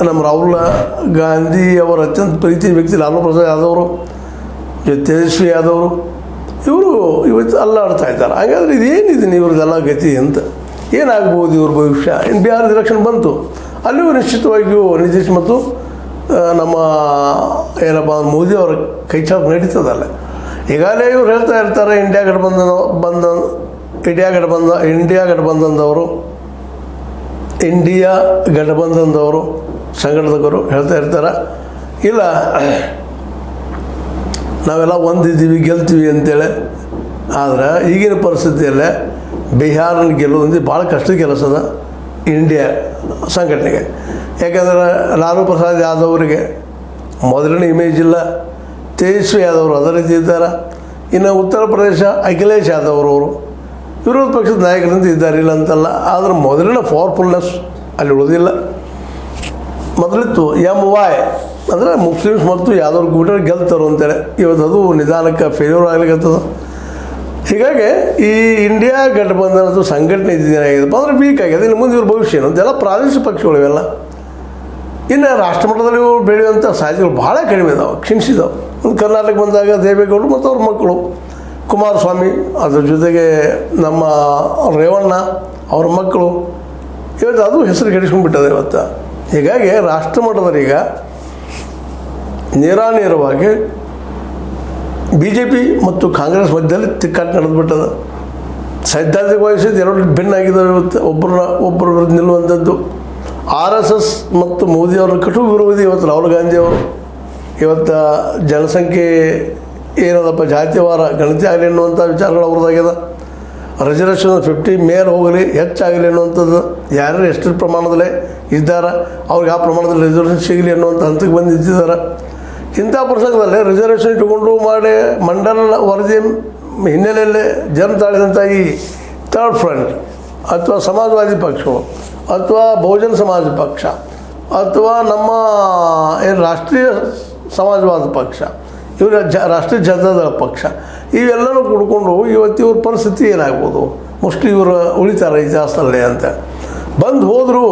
ನಮ್ಮ ರಾಹುಲ್ ಗಾಂಧಿ ಅವರ ಅತ್ಯಂತ ಪ್ರೀತಿ ವ್ಯಕ್ತಿ ಲಾಲು ಪ್ರಸಾದ್ ಯಾದವ್ ಅವರು, ತೇಜಸ್ವಿ ಯಾದವ್ ಅವರು, ಇವರು ಇವತ್ತು ಅಲ್ಲಾಡ್ತಾ ಇದ್ದಾರೆ. ಹಾಗಾದರೆ ಇದೇನಿದೆ ಇವ್ರದ್ದೆಲ್ಲ ಗತಿ ಅಂತ, ಏನಾಗ್ಬೋದು ಇವ್ರ ಭವಿಷ್ಯ? ಇನ್ನು ಬಿಹಾರದ ಎಲೆಕ್ಷನ್ ಬಂತು, ಅಲ್ಲಿಯೂ ನಿಶ್ಚಿತವಾಗಿಯೂ ನಿತೀಶ್ ಮತ್ತು ನಮ್ಮ ಏನಪ್ಪ ಮೋದಿ ಅವರ ಕೈಚಾಪ್ ನಡೀತದಲ್ಲ. ಈಗಾಗಲೇ ಇವ್ರು ಹೇಳ್ತಾ ಇರ್ತಾರೆ ಇಂಡಿಯಾ ಗಠಬಂಧನದವರು ಸಂಘಟಕರು ಹೇಳ್ತಾ ಇರ್ತಾರೆ, ಇಲ್ಲ ನಾವೆಲ್ಲ ಒಂದಿದ್ದೀವಿ ಗೆಲ್ತೀವಿ ಅಂತೇಳಿ. ಆದರೆ ಈಗಿನ ಪರಿಸ್ಥಿತಿಯಲ್ಲೇ ಬಿಹಾರನ ಗೆಲ್ಲುವಂದು ಭಾಳ ಕಷ್ಟದ ಕೆಲಸದ ಇಂಡಿಯಾ ಸಂಘಟನೆಗೆ. ಯಾಕಂದರೆ ಲಾಲು ಪ್ರಸಾದ್ ಯಾದವ್ ಅವರಿಗೆ ಮೊದಲನೇ ಇಮೇಜ್ ಇಲ್ಲ, ತೇಜಸ್ವಿ ಯಾದವ್ ಅವರು ಅದೇ ರೀತಿ ಇದ್ದಾರೆ. ಇನ್ನು ಉತ್ತರ ಪ್ರದೇಶ ಅಖಿಲೇಶ್ ಯಾದವ್ ಅವರು ವಿರೋಧ ಪಕ್ಷದ ನಾಯಕರಂತ ಇದ್ದಾರೆ, ಇಲ್ಲ ಅಂತಲ್ಲ. ಆದರೆ ಮೊದಲಿನ ಪವರ್ಫುಲ್ನೆಸ್ ಅಲ್ಲಿ ಉಳಿದಿಲ್ಲ. ಮೊದಲಿತ್ತು MY ಅಂದರೆ ಮುಸ್ಲಿಮ್ಸ್ ಮತ್ತು ಯಾದವ್ರು ಕೂಡಿದ್ರೆ ಗೆಲ್ತಾರೋ ಅಂತೇಳಿ. ಇವತ್ತು ಅದು ನಿಧಾನಕ್ಕೆ ಫೇಲ್ಯೂರ್ ಆಗ್ಲಿಕ್ಕತ್ತದ. ಹೀಗಾಗಿ ಈ ಇಂಡಿಯಾ ಗಠಬಂಧನದ ಸಂಘಟನೆ ಇದೇನಾಗಿದೆಪ್ಪ ಅಂದರೆ ವೀಕ್ ಆಗಿದೆ. ಇನ್ನು ಮುಂದೆ ಇವ್ರ ಭವಿಷ್ಯ ಏನು ಅಂತೆಲ್ಲ ಪ್ರಾದೇಶಿಕ ಪಕ್ಷಗಳು ಇವೆಲ್ಲ. ಇನ್ನು ರಾಷ್ಟ್ರಮಟ್ಟದಲ್ಲಿ ಇವರು ಬೆಳೆಯುವಂಥ ಸಾಧ್ಯತೆಗಳು ಭಾಳ ಕಡಿಮೆ ಇದಾವೆ, ಕ್ಷೀಣಿಸಿದಾವೆ. ಒಂದು ಕರ್ನಾಟಕ ಬಂದಾಗ ದೇವೇಗೌಡರು ಮತ್ತು ಅವ್ರ ಮಕ್ಕಳು ಕುಮಾರಸ್ವಾಮಿ, ಅದ್ರ ಜೊತೆಗೆ ನಮ್ಮ ರೇವಣ್ಣ ಅವ್ರ ಮಕ್ಕಳು, ಇವತ್ತು ಅದು ಹೆಸರು ಕೆಡಿಸ್ಕೊಂಡ್ಬಿಟ್ಟದೆ ಇವತ್ತು. ಹೀಗಾಗಿ ರಾಷ್ಟ್ರಮಟ್ಟದಲ್ಲಿ ಈಗ ನೇರಾನೇರವಾಗಿ BJP ಮತ್ತು ಕಾಂಗ್ರೆಸ್ ಮಧ್ಯದಲ್ಲಿ ತಿಕ್ಕಾಟ ನಡೆದುಬಿಟ್ಟದ. ಸೈದ್ಧಾಂತಿಕವಾಗಿ ಎರಡು ಭಿನ್ನಾಗಿದ್ದಾವೆ ಇವತ್ತು, ಒಬ್ಬರ ವಿರುದ್ಧ ನಿಲ್ಲುವಂಥದ್ದು. RSS ಮತ್ತು ಮೋದಿಯವರ ಕಟು ವಿರೋಧಿ ಇವತ್ತು ರಾಹುಲ್ ಗಾಂಧಿ ಅವರು. ಇವತ್ತು ಜನಸಂಖ್ಯೆ ಏನದಪ್ಪ ಜಾತಿವಾರ ಗಣತಿ ಆಗಲಿ ಅನ್ನುವಂಥ ವಿಚಾರಗಳು ಅವ್ರದ್ದಾಗ್ಯದ. ರಿಸರ್ವೇಷನ್ 50 ಮೇಲೆ ಹೋಗಲಿ ಹೆಚ್ಚಾಗಲಿ ಅನ್ನುವಂಥದ್ದು, ಯಾರ್ಯಾರು ಎಷ್ಟು ಪ್ರಮಾಣದಲ್ಲೇ ಇದ್ದಾರೆ ಅವ್ರಿಗೆ ಆ ಪ್ರಮಾಣದಲ್ಲಿ ರಿಸರ್ವೇಷನ್ ಸಿಗಲಿ ಅನ್ನುವಂಥ ಹಂತಕ್ಕೆ ಬಂದು ನಿಂತಿದ್ದಾರೆ. ಇಂಥ ಪ್ರಸಂಗದಲ್ಲಿ ರಿಸರ್ವೇಷನ್ ಇಟ್ಟುಕೊಂಡು ಮಾಡಿ ಮಂಡಲ ವರದಿ ಹಿನ್ನೆಲೆಯಲ್ಲಿ ಜನ ತಾಳಿದಂಥ ಈ ಥರ್ಡ್ ಫ್ರಂಟ್ ಅಥವಾ ಸಮಾಜವಾದಿ ಪಕ್ಷಗಳು ಅಥವಾ ಬಹುಜನ ಸಮಾಜ ಪಕ್ಷ ಅಥವಾ ನಮ್ಮ ಏನು ರಾಷ್ಟ್ರೀಯ ಸಮಾಜವಾದ ಪಕ್ಷ, ಇವರ ರಾಷ್ಟ್ರೀಯ ಜನತಾದಳ ಪಕ್ಷ, ಇವೆಲ್ಲನೂ ಕೂಡ್ಕೊಂಡು ಇವತ್ತು ಇವ್ರ ಪರಿಸ್ಥಿತಿ ಏನಾಗ್ಬೋದು? ಮೋಸ್ಟ್ಲಿ ಇವರು ಉಳಿತಾರೆ ಇತಿಹಾಸದಲ್ಲೇ ಅಂತ ಬಂದು ಹೋದರೂ